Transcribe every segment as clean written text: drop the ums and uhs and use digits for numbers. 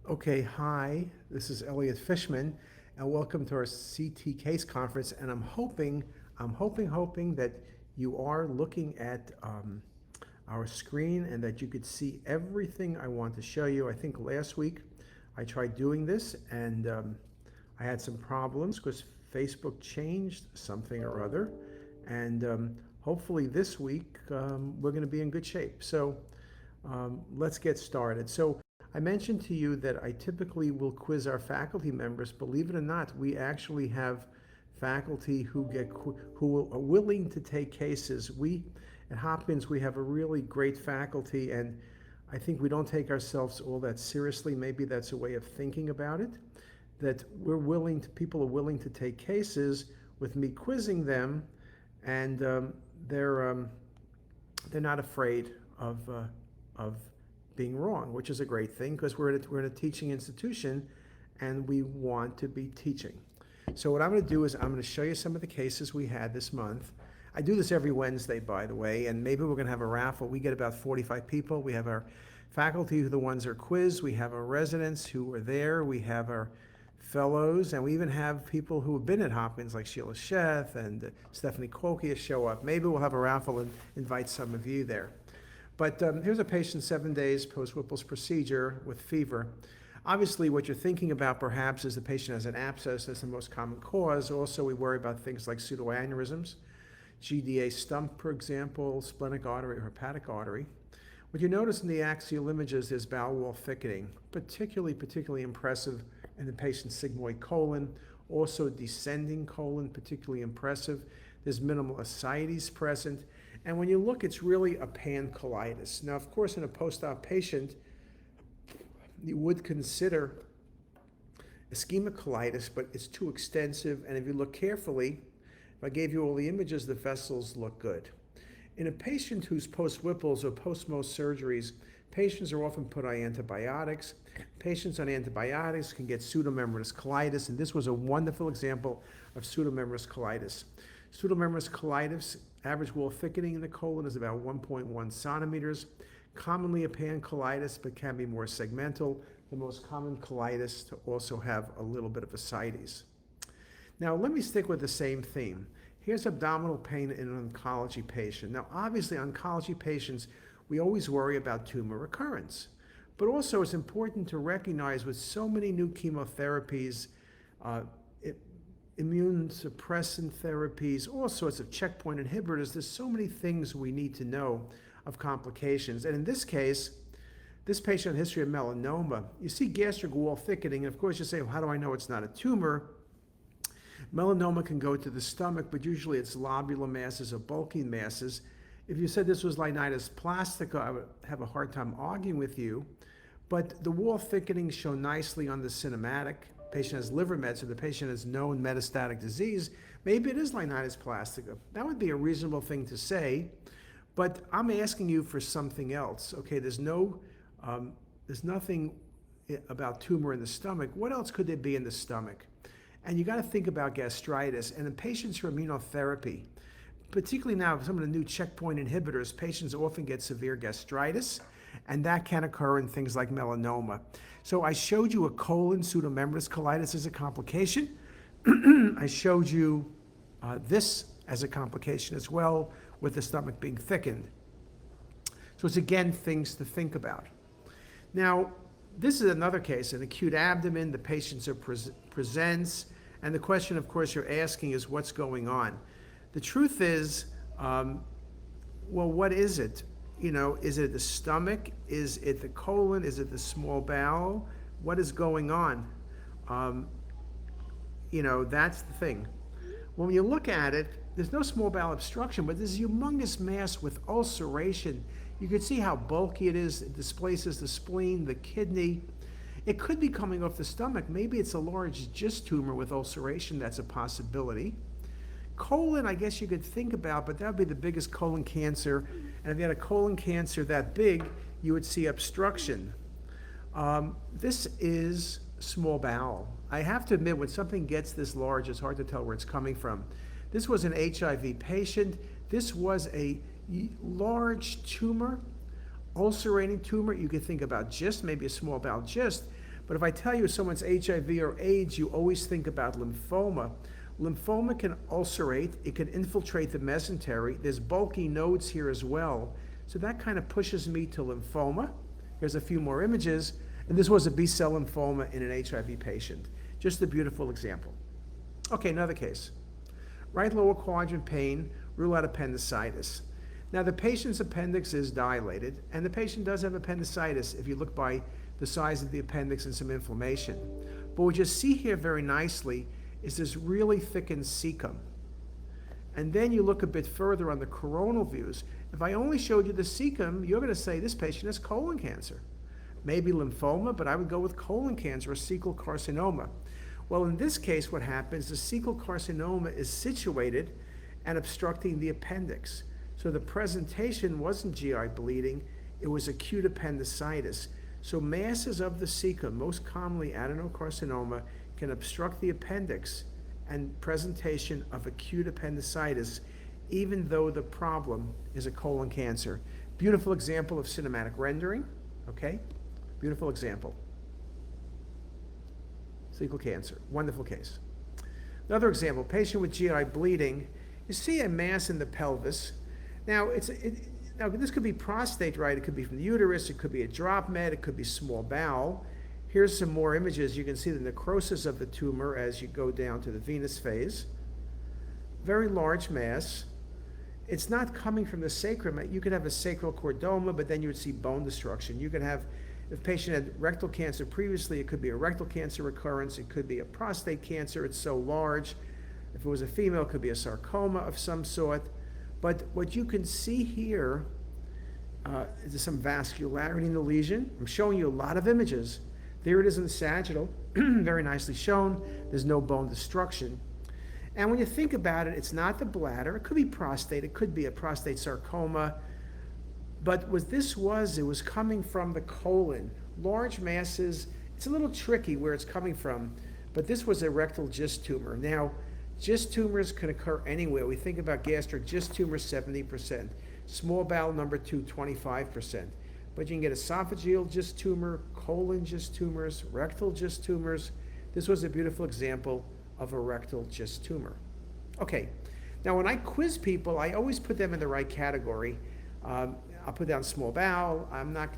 Okay, hi, this is Elliot Fishman, and welcome to our CT case conference. And I'm hoping that you are looking at our screen and that you could see everything I want to show you. I think last week I tried doing this and I had some problems because Facebook changed something or other. And hopefully this week we're going to be in good shape. So let's get started. So I mentioned to you that I typically will quiz our faculty members. Believe it or not, we actually have faculty who are willing to take cases. We at Hopkins, we have a really great faculty, and I think we don't take ourselves all that seriously. Maybe that's a way of thinking about it, that people are willing to take cases with me quizzing them, and they're not afraid of being wrong, which is a great thing because we're in a teaching institution and we want to be teaching. So what I'm going to do is I'm going to show you some of the cases we had this month. I do this every Wednesday, by the way, and maybe we're going to have a raffle. We get about 45 people. We have our faculty who are the ones who are quizzed. We have our residents who are there. We have our fellows, and we even have people who have been at Hopkins like Sheila Sheth and Stephanie Quokia show up. Maybe we'll have a raffle and invite some of you there. But here's a patient 7 days post-Whipples procedure with fever. Obviously, what you're thinking about perhaps is the patient has an abscess. That's the most common cause. Also, we worry about things like pseudoaneurysms, GDA stump, for example, splenic artery or hepatic artery. What you notice in the axial images is bowel wall thickening, particularly impressive in the patient's sigmoid colon. Also, descending colon, particularly impressive. There's minimal ascites present. And when you look, it's really a pancolitis. Now, of course, in a post-op patient, you would consider ischemic colitis, but it's too extensive. And if you look carefully, if I gave you all the images, the vessels look good. In a patient who's post-Whipples or post-most surgeries, patients are often put on antibiotics. Patients on antibiotics can get pseudomembranous colitis, and this was a wonderful example of pseudomembranous colitis. Pseudomembranous colitis, average wall thickening in the colon is about 1.1 centimeters. Commonly a pancolitis, but can be more segmental. The most common colitis to also have a little bit of ascites. Now let me stick with the same theme. Here's abdominal pain in an oncology patient. Now obviously oncology patients, we always worry about tumor recurrence. But also it's important to recognize with so many new chemotherapies, immune suppressant therapies, all sorts of checkpoint inhibitors, there's so many things we need to know of complications. And in this case, this patient had a history of melanoma. You see gastric wall thickening, and of course you say, well, how do I know it's not a tumor? Melanoma can go to the stomach, but usually it's lobular masses or bulking masses. If you said this was Lymphoma plastica, I would have a hard time arguing with you. But the wall thickenings show nicely on the cinematic. Patient has liver mets, so the patient has known metastatic disease. Maybe it is Lymphoma plastica. That would be a reasonable thing to say, but I'm asking you for something else. Okay, there's nothing about tumor in the stomach. What else could there be in the stomach? And you got to think about gastritis. And in patients for immunotherapy, particularly now with some of the new checkpoint inhibitors, patients often get severe gastritis, and that can occur in things like melanoma. So I showed you a colon pseudomembranous colitis as a complication. I showed you this as a complication as well, with the stomach being thickened. So it's again things to think about. Now, this is another case, an acute abdomen. The patient presents, and the question, of course, you're asking is what's going on? The truth is, well, what is it? You know, is it the stomach? Is it the colon? Is it the small bowel? What is going on? You know, that's the thing. When you look at it, there's no small bowel obstruction, but there's a humongous mass with ulceration. You can see how bulky it is. It displaces the spleen, the kidney. It could be coming off the stomach. Maybe it's a large GIST tumor with ulceration. That's a possibility. Colon, I guess you could think about, but that would be the biggest colon cancer. And if you had a colon cancer that big, you would see obstruction. This is small bowel. I have to admit, when something gets this large, it's hard to tell where it's coming from. This was an HIV patient. This was a large tumor, ulcerating tumor. You could think about GIST, maybe a small bowel GIST, But if I tell you someone's HIV or AIDS, you always think about lymphoma. Lymphoma can ulcerate, it can infiltrate the mesentery. There's bulky nodes here as well. So that kind of pushes me to lymphoma. Here's a few more images. And this was a B-cell lymphoma in an HIV patient. Just a beautiful example. Okay, another case. Right lower quadrant pain, rule out appendicitis. Now the patient's appendix is dilated, and the patient does have appendicitis if you look by the size of the appendix and some inflammation. But what you see here very nicely is this really thickened cecum. And then you look a bit further on the coronal views. If I only showed you the cecum, you're going to say this patient has colon cancer. Maybe lymphoma, but I would go with colon cancer or cecal carcinoma. Well, in this case, what happens, the cecal carcinoma is situated and obstructing the appendix. So the presentation wasn't GI bleeding, it was acute appendicitis. So masses of the cecum, most commonly adenocarcinoma, can obstruct the appendix and presentation of acute appendicitis, even though the problem is a colon cancer. Beautiful example of cinematic rendering, okay? Beautiful example. Cecal cancer, wonderful case. Another example, patient with GI bleeding. You see a mass in the pelvis. Now, now this could be prostate, right? It could be from the uterus, it could be a drop med, it could be small bowel. Here's some more images. You can see the necrosis of the tumor as you go down to the venous phase. Very large mass. It's not coming from the sacrum. You could have a sacral chordoma, but then you would see bone destruction. You could have, if the patient had rectal cancer previously, it could be a rectal cancer recurrence. It could be a prostate cancer. It's so large. If it was a female, it could be a sarcoma of some sort. But what you can see here is some vascularity in the lesion. I'm showing you a lot of images. There it is in the sagittal, very nicely shown. There's no bone destruction. And when you think about it, it's not the bladder. It could be prostate. It could be a prostate sarcoma. But what this was, it was coming from the colon. Large masses. It's a little tricky where it's coming from, but this was a rectal gist tumor. Now, gist tumors can occur anywhere. We think about gastric gist tumors, 70%. Small bowel number 2, 25%. But you can get esophageal gist tumor, colon gist tumors, rectal gist tumors. This was a beautiful example of a rectal gist tumor. Okay, now when I quiz people, I always put them in the right category. I'll put down small bowel. I'm not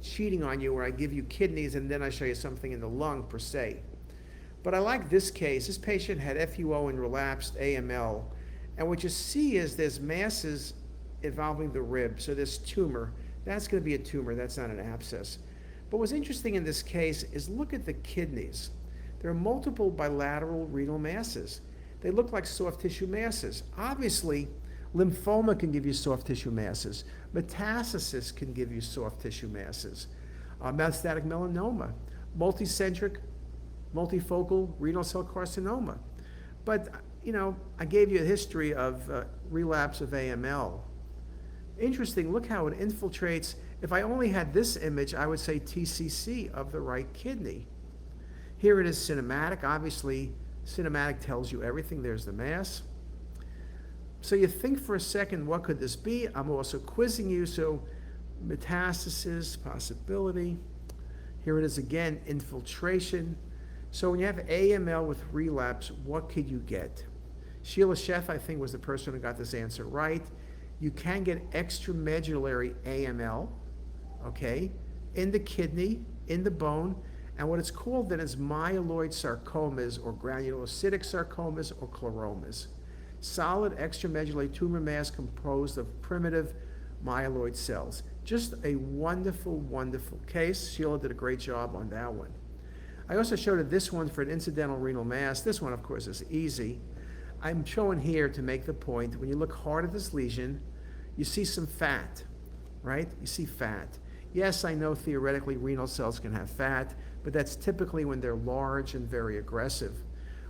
cheating on you where I give you kidneys and then I show you something in the lung per se. But I like this case. This patient had FUO and relapsed AML. And what you see is there's masses involving the rib. So this tumor, that's going to be a tumor. That's not an abscess. But what's interesting in this case is look at the kidneys. There are multiple bilateral renal masses. They look like soft tissue masses. Obviously, lymphoma can give you soft tissue masses. Metastasis can give you soft tissue masses. Metastatic melanoma, multicentric, multifocal renal cell carcinoma. But, you know, I gave you a history of relapse of AML. Interesting, look how it infiltrates. If I only had this image, I would say TCC of the right kidney. Here it is cinematic. Obviously, cinematic tells you everything. There's the mass. So you think for a second, what could this be? I'm also quizzing you, so metastasis, possibility. Here it is again, infiltration. So when you have AML with relapse, what could you get? Sheila Sheff, I think, was the person who got this answer right. You can get extramedullary AML, okay, in the kidney, in the bone, and what it's called then is myeloid sarcomas or granulocytic sarcomas or chloromas. Solid extramedullary tumor mass composed of primitive myeloid cells. Just a wonderful, wonderful case. Sheila did a great job on that one. I also showed you this one for an incidental renal mass. This one, of course, is easy. I'm showing here to make the point, when you look hard at this lesion, you see some fat, right? You see fat. Yes, I know theoretically renal cells can have fat, but that's typically when they're large and very aggressive.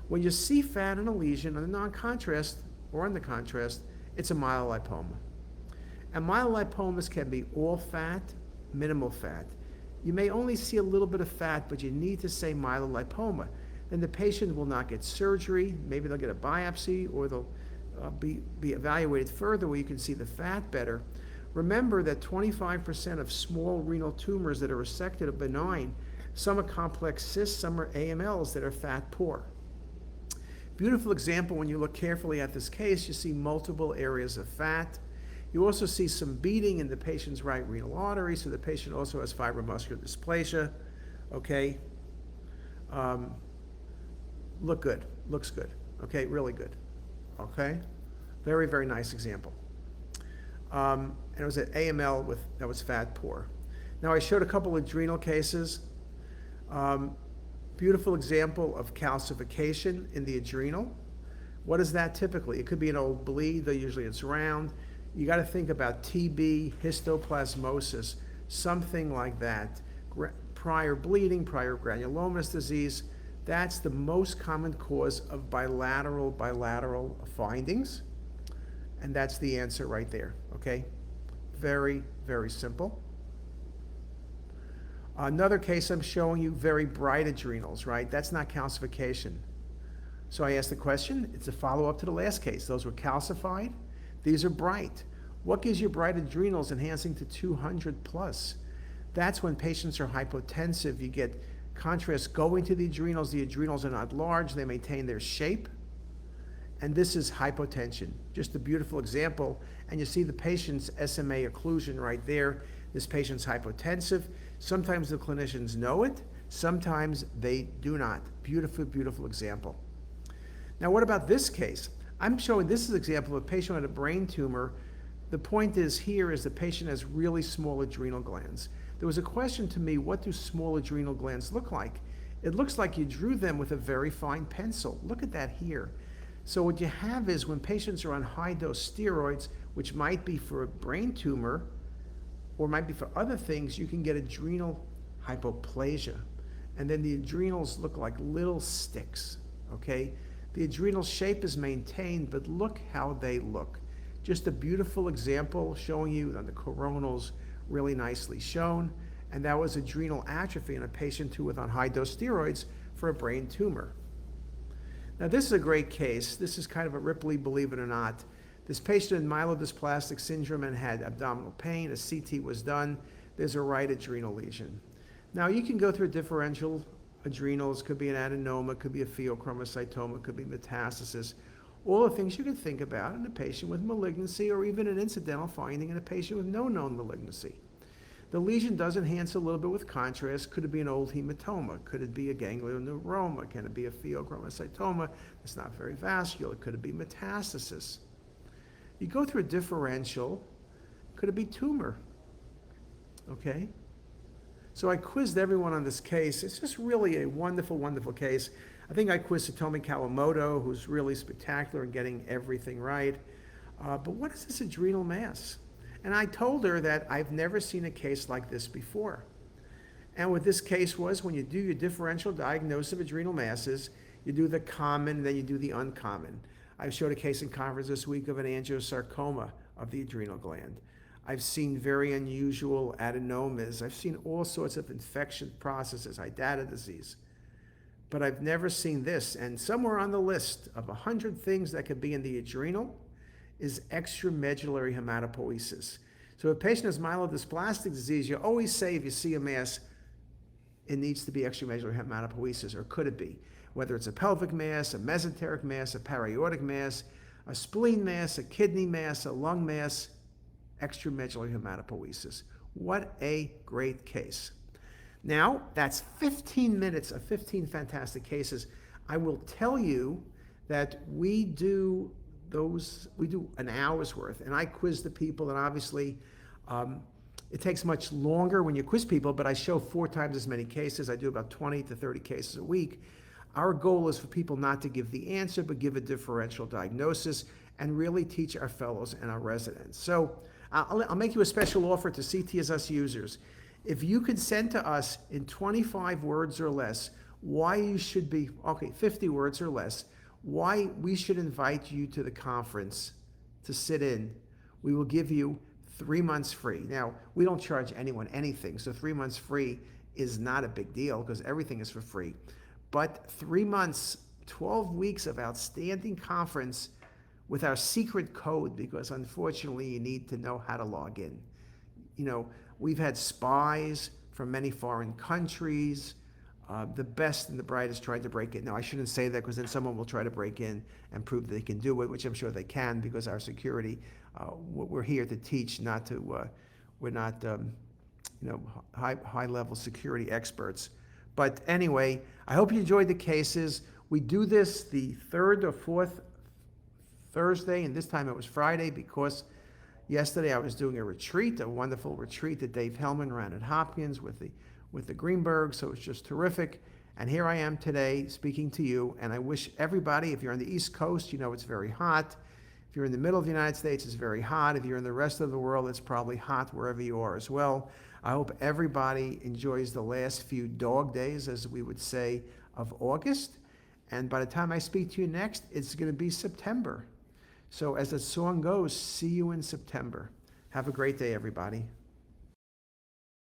When you see fat in a lesion on the non-contrast or on the contrast, it's a myelolipoma. And myelolipomas can be all fat, minimal fat. You may only see a little bit of fat, but you need to say myelolipoma. Then the patient will not get surgery. Maybe they'll get a biopsy, or they'll be evaluated further where you can see the fat better. Remember that 25% of small renal tumors that are resected are benign. Some are complex cysts, some are AMLs that are fat poor. Beautiful example, when you look carefully at this case, you see multiple areas of fat. You also see some beating in the patient's right renal artery, so the patient also has fibromuscular dysplasia, okay? Looks good, okay, really good, okay? Very, very nice example. And it was an AML that was fat poor. Now I showed a couple of adrenal cases. Beautiful example of calcification in the adrenal. What is that typically? It could be an old bleed, though usually it's round. You got to think about TB, histoplasmosis, something like that. Prior bleeding, prior granulomatous disease. That's the most common cause of bilateral findings. And that's the answer right there, okay? Very, very simple. Another case I'm showing you, very bright adrenals, right? That's not calcification. So I asked the question, it's a follow-up to the last case. Those were calcified, these are bright. What gives you bright adrenals enhancing to 200 plus? That's when patients are hypotensive. You get contrast going to the adrenals are not large, they maintain their shape. And this is hypotension, just a beautiful example. And you see the patient's SMA occlusion right there. This patient's hypotensive. Sometimes the clinicians know it, sometimes they do not. Beautiful, beautiful example. Now what about this case? I'm showing this is an example of a patient with a brain tumor. The point is here is the patient has really small adrenal glands. There was a question to me, what do small adrenal glands look like? It looks like you drew them with a very fine pencil. Look at that here. So what you have is when patients are on high-dose steroids, which might be for a brain tumor or might be for other things, you can get adrenal hypoplasia. And then the adrenals look like little sticks, okay? The adrenal shape is maintained, but look how they look. Just a beautiful example showing you on the coronals, really nicely shown. And that was adrenal atrophy in a patient who was on high-dose steroids for a brain tumor. Now this is a great case. This is kind of a Ripley, believe it or not. This patient had myelodysplastic syndrome and had abdominal pain. A CT was done. There's a right adrenal lesion. Now you can go through differential adrenals. Could be an adenoma, could be a pheochromocytoma, could be metastasis. All the things you can think about in a patient with malignancy or even an incidental finding in a patient with no known malignancy. The lesion does enhance a little bit with contrast. Could it be an old hematoma? Could it be a ganglioneuroma? Can it be a pheochromocytoma? It's not very vascular. Could it be metastasis? You go through a differential. Could it be tumor? Okay? So I quizzed everyone on this case. It's just really a wonderful, wonderful case. I think I quizzed Satomi Kawamoto, who's really spectacular in getting everything right. But what is this adrenal mass? And I told her that I've never seen a case like this before. And what this case was, when you do your differential diagnosis of adrenal masses, you do the common, then you do the uncommon. I showed a case in conference this week of an angiosarcoma of the adrenal gland. I've seen very unusual adenomas. I've seen all sorts of infection processes, IVDA disease. But I've never seen this. And somewhere on the list of 100 things that could be in the adrenal is extramedullary hematopoiesis. So if a patient has myelodysplastic disease, you always say if you see a mass, it needs to be extramedullary hematopoiesis, or could it be? Whether it's a pelvic mass, a mesenteric mass, a paraortic mass, a spleen mass, a kidney mass, a lung mass, extramedullary hematopoiesis. What a great case. Now, that's 15 minutes of 15 fantastic cases. I will tell you that we do an hour's worth, and I quiz the people, and obviously it takes much longer when you quiz people, but I show 4 times as many cases. I do about 20 to 30 cases a week. Our goal is for people not to give the answer, but give a differential diagnosis and really teach our fellows and our residents. So I'll make you a special offer to CTisus users. If you could send to us in 25 words or less why you should be, 50 words or less, why we should invite you to the conference to sit in, we will give you 3 months free. Now, we don't charge anyone anything, so 3 months free is not a big deal because everything is for free. But 3 months, 12 weeks of outstanding conference with our secret code, because unfortunately you need to know how to log in. You know, we've had spies from many foreign countries. the best and the brightest tried to break in. Now, I shouldn't say that because then someone will try to break in and prove that they can do it, which I'm sure they can because our security, we're here to teach, not to, we're not, high-level security experts. But anyway, I hope you enjoyed the cases. We do this the third or fourth Thursday, and this time it was Friday because yesterday I was doing a retreat, a wonderful retreat that Dave Hellman ran at Hopkins with the Greenberg, so it's just terrific. And here I am today speaking to you, and I wish everybody, if you're on the East Coast, you know it's very hot. If you're in the middle of the United States, it's very hot. If you're in the rest of the world, it's probably hot wherever you are as well. I hope everybody enjoys the last few dog days, as we would say, of August. And by the time I speak to you next, it's going to be September. So as the song goes, see you in September. Have a great day, everybody.